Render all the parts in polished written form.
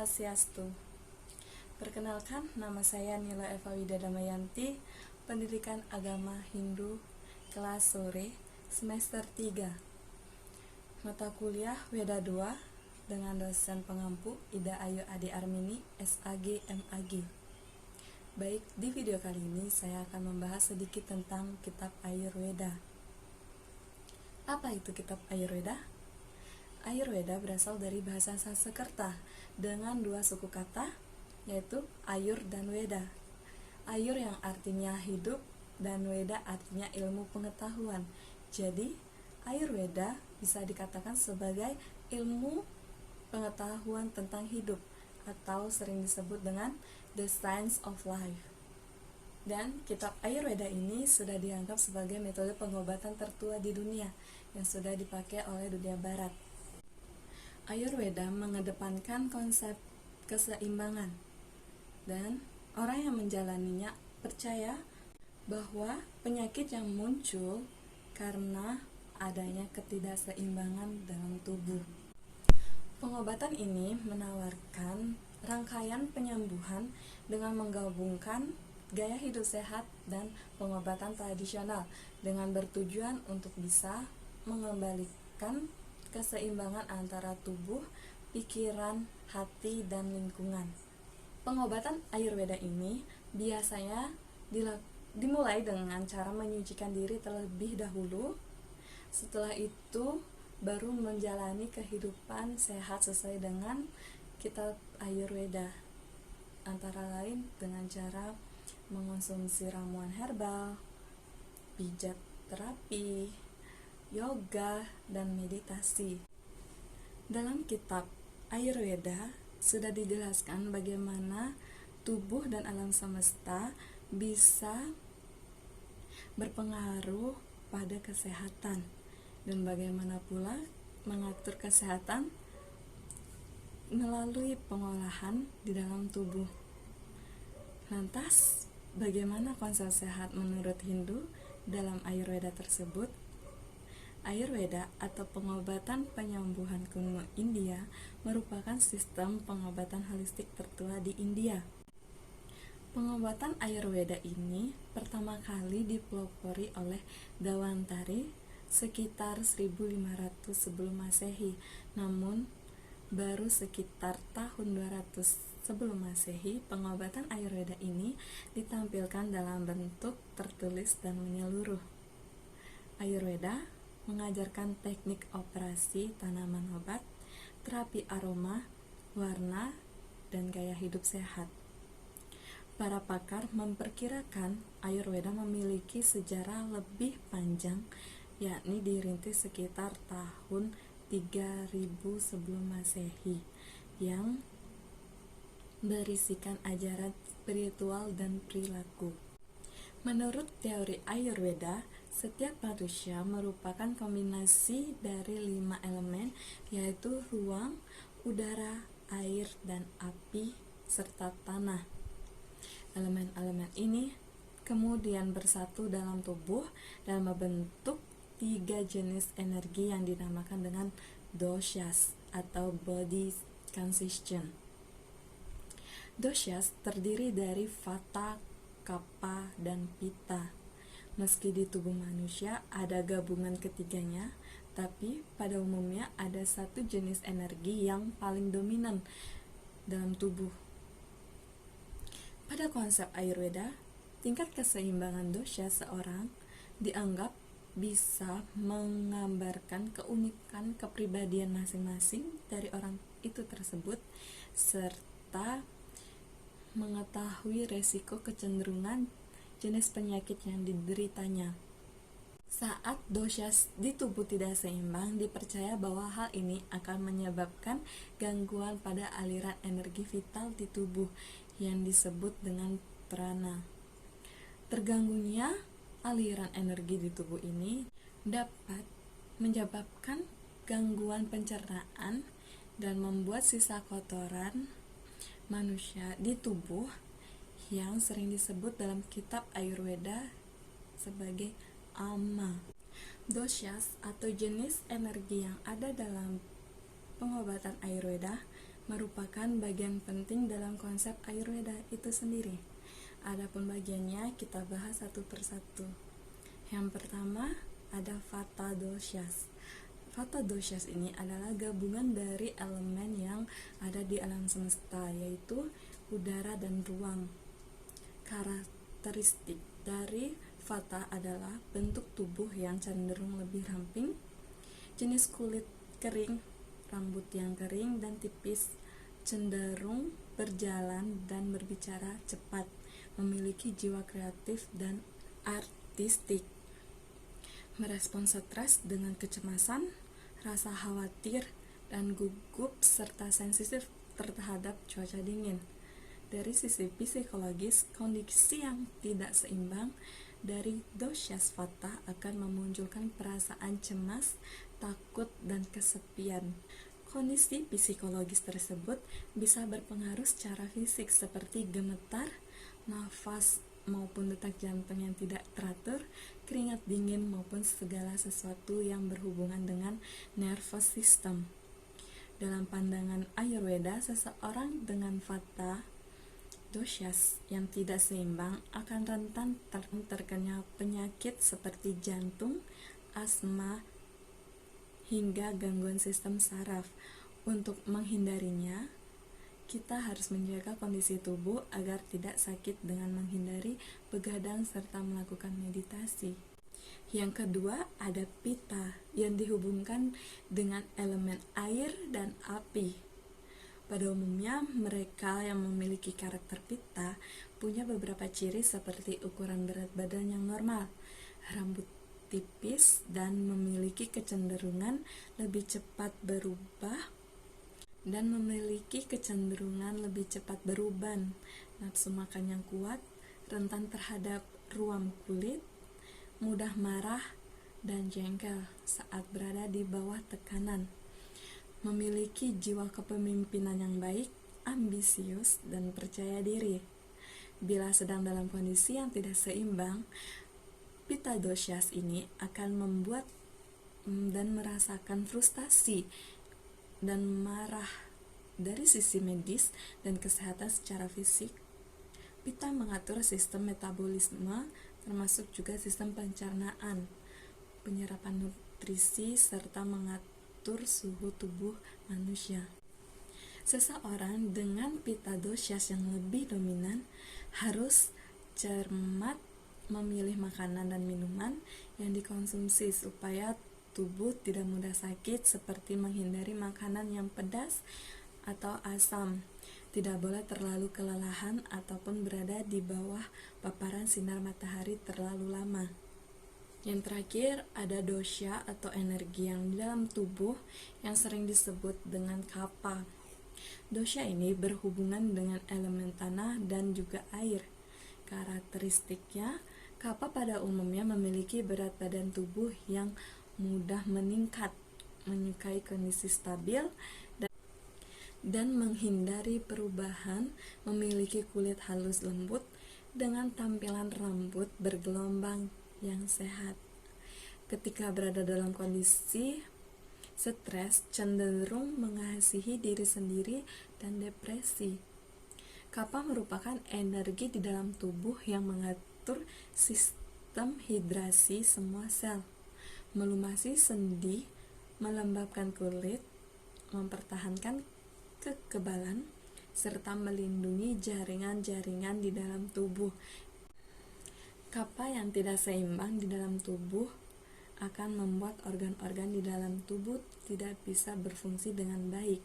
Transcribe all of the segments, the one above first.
Swastiastu. Perkenalkan, nama saya Nila Eva Wida Damayanti, Pendidikan Agama Hindu, kelas sore, semester 3. Mata kuliah Weda 2 dengan dosen pengampu Ida Ayu Adi Armini, SAG MAG. Baik, di video kali ini saya akan membahas sedikit tentang kitab Ayurveda. Apa itu kitab Ayurveda? Ayurveda berasal dari bahasa Sanskerta dengan dua suku kata, yaitu Ayur dan Veda. Ayur yang artinya hidup dan Veda artinya ilmu pengetahuan. Jadi, Ayurveda bisa dikatakan sebagai ilmu pengetahuan tentang hidup atau sering disebut dengan The Science of Life. Dan kitab Ayurveda ini sudah dianggap sebagai metode pengobatan tertua di dunia yang sudah dipakai oleh dunia barat. Ayurveda mengedepankan konsep keseimbangan, dan orang yang menjalaninya percaya bahwa penyakit yang muncul karena adanya ketidakseimbangan dalam tubuh. Pengobatan ini menawarkan rangkaian penyembuhan dengan menggabungkan gaya hidup sehat dan pengobatan tradisional dengan bertujuan untuk bisa mengembalikan keseimbangan antara tubuh, pikiran, hati, dan lingkungan. Pengobatan Ayurveda ini biasanya dimulai dengan cara menyucikan diri terlebih dahulu. Setelah itu baru menjalani kehidupan sehat sesuai dengan kitab Ayurveda, antara lain dengan cara mengonsumsi ramuan herbal, pijat terapi, yoga, dan meditasi. Dalam kitab Ayurveda sudah dijelaskan bagaimana tubuh dan alam semesta bisa berpengaruh pada kesehatan dan bagaimana pula mengatur kesehatan melalui pengolahan di dalam tubuh. Lantas, bagaimana konsep sehat menurut Hindu dalam Ayurveda tersebut? Ayurveda atau pengobatan penyembuhan kuno India merupakan sistem pengobatan holistik tertua di India. Pengobatan Ayurveda ini pertama kali dipelopori oleh Dwantari sekitar 1500 sebelum Masehi, namun baru sekitar tahun 200 sebelum Masehi pengobatan Ayurveda ini ditampilkan dalam bentuk tertulis dan menyeluruh. Ayurveda mengajarkan teknik operasi tanaman obat, terapi aroma, warna, dan gaya hidup sehat. Para pakar memperkirakan Ayurveda memiliki sejarah lebih panjang, yakni dirintis sekitar tahun 3000 sebelum Masehi, yang berisikan ajaran spiritual dan perilaku. Menurut teori Ayurveda, setiap manusia merupakan kombinasi dari 5 elemen, yaitu ruang, udara, air, dan api, serta tanah. Elemen-elemen ini kemudian bersatu dalam tubuh dan membentuk 3 jenis energi yang dinamakan dengan doshas atau body constitution. Doshas terdiri dari vata, kapha, dan pitta. Meski di tubuh manusia ada gabungan ketiganya, tapi pada umumnya ada satu jenis energi yang paling dominan dalam tubuh. Pada konsep Ayurveda, tingkat keseimbangan dosha seorang dianggap bisa menggambarkan keunikan kepribadian masing-masing dari orang itu tersebut, serta mengetahui resiko kecenderungan jenis penyakit yang dideritanya. Saat doshas di tubuh tidak seimbang, dipercaya bahwa hal ini akan menyebabkan gangguan pada aliran energi vital di tubuh yang disebut dengan prana. Terganggunya aliran energi di tubuh ini dapat menyebabkan gangguan pencernaan dan membuat sisa kotoran manusia di tubuh yang sering disebut dalam kitab Ayurveda sebagai ama. Doshas atau jenis energi yang ada dalam pengobatan Ayurveda merupakan bagian penting dalam konsep Ayurveda itu sendiri. Adapun bagiannya kita bahas satu persatu. Yang pertama ada Vata Doshas. Vata Doshas ini adalah gabungan dari elemen yang ada di alam semesta, yaitu udara dan ruang. Karakteristik dari Vata adalah bentuk tubuh yang cenderung lebih ramping, jenis kulit kering, rambut yang kering dan tipis, cenderung berjalan dan berbicara cepat, memiliki jiwa kreatif dan artistik, merespons stres dengan kecemasan, rasa khawatir, dan gugup serta sensitif terhadap cuaca dingin. Dari sisi psikologis, kondisi yang tidak seimbang dari doshas Vata akan memunculkan perasaan cemas, takut, dan kesepian. Kondisi psikologis tersebut bisa berpengaruh secara fisik seperti gemetar, nafas maupun detak jantung yang tidak teratur, keringat dingin maupun segala sesuatu yang berhubungan dengan nervous system. Dalam pandangan Ayurveda, seseorang dengan Vata doshas yang tidak seimbang akan rentan terkena penyakit seperti jantung, asma, hingga gangguan sistem saraf. Untuk menghindarinya, kita harus menjaga kondisi tubuh agar tidak sakit dengan menghindari begadang serta melakukan meditasi. Yang kedua ada Pitta yang dihubungkan dengan elemen air dan api. Pada umumnya, mereka yang memiliki karakter Pitta punya beberapa ciri seperti ukuran berat badan yang normal, rambut tipis, dan memiliki kecenderungan lebih cepat berubah nafsu makan yang kuat, rentan terhadap ruam kulit, mudah marah, dan jengkel saat berada di bawah tekanan. Memiliki jiwa kepemimpinan yang baik, ambisius, dan percaya diri. Bila sedang dalam kondisi yang tidak seimbang, Pitta doshas ini akan membuat dan merasakan frustasi dan marah. Dari sisi medis dan kesehatan secara fisik, Pitta mengatur sistem metabolisme, termasuk juga sistem pencernaan, penyerapan nutrisi, serta mengatur suhu tubuh manusia. Seseorang dengan Pitta doshas yang lebih dominan harus cermat memilih makanan dan minuman yang dikonsumsi supaya tubuh tidak mudah sakit, seperti menghindari makanan yang pedas atau asam. Tidak boleh terlalu kelelahan ataupun berada di bawah paparan sinar matahari terlalu lama. Yang terakhir ada dosha atau energi yang di dalam tubuh yang sering disebut dengan kapha. Dosha ini berhubungan dengan elemen tanah dan juga air. Karakteristiknya, kapha pada umumnya memiliki berat badan tubuh yang mudah meningkat, menyukai kondisi stabil, dan menghindari perubahan, memiliki kulit halus lembut dengan tampilan rambut bergelombang yang sehat. Ketika berada dalam kondisi stres, cenderung mengasihi diri sendiri dan depresi. Kapha merupakan energi di dalam tubuh yang mengatur sistem hidrasi semua sel, melumasi sendi, melembabkan kulit, mempertahankan kekebalan, serta melindungi jaringan-jaringan di dalam tubuh. Kapha yang tidak seimbang di dalam tubuh akan membuat organ-organ di dalam tubuh tidak bisa berfungsi dengan baik.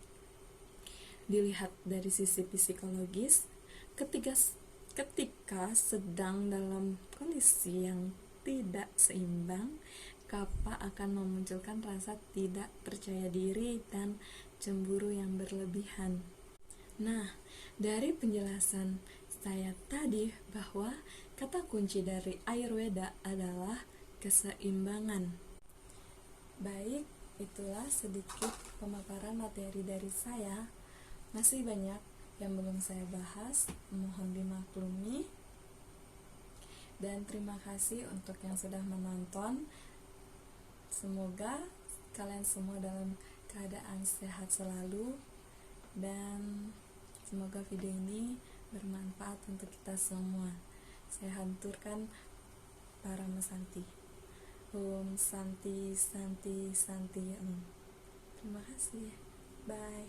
Dilihat dari sisi psikologis, ketika sedang dalam kondisi yang tidak seimbang, kapha akan memunculkan rasa tidak percaya diri dan cemburu yang berlebihan. Nah, dari penjelasan saya tadi bahwa kata kunci dari Ayurveda adalah keseimbangan. Baik, itulah sedikit pemaparan materi dari saya. Masih banyak yang belum saya bahas, mohon dimaklumi. Dan terima kasih untuk yang sudah menonton. Semoga kalian semua dalam keadaan sehat selalu dan semoga video ini bermanfaat untuk kita semua. Saya haturkan para Santi. Om Santi Santi Santi. Terima kasih. Bye.